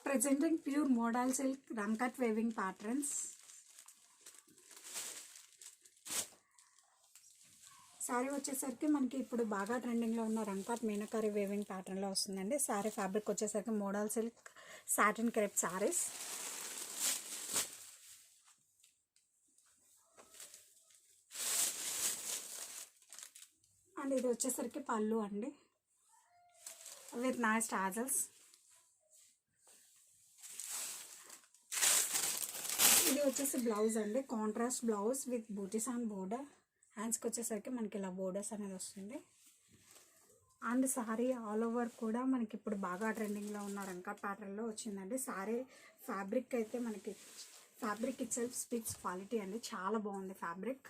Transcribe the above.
Presenting pure modal silk రంకట్ weaving patterns. Sorry వచ్చేసరికి మనకి ఇప్పుడు బాగా ట్రెండింగ్లో ఉన్న రంకట్ మీనాకారి వేవింగ్ ప్యాటర్న్లో వస్తుందండి. సారీ ఫ్యాబ్రిక్ వచ్చేసరికి model silk satin crepe saris. And ఇది వచ్చేసరికి పళ్ళు అండి విత్ నైస్ టాజల్స్. ఇది వచ్చేసి బ్లౌజ్ అండి, contrast blouse with booties and border. హ్యాండ్స్కి వచ్చేసరికి మనకి ఇలా బోర్డర్స్ అనేది వస్తుంది. అండ్ సారీ ఆల్ ఓవర్ కూడా మనకి ఇప్పుడు బాగా ట్రెండింగ్లో ఉన్న రంకట్ ప్యాటర్న్లో వచ్చిందండి. సారీ ఫ్యాబ్రిక్ అయితే మనకి fabric it self speaks quality అండి, చాలా బాగుంది ఫ్యాబ్రిక్.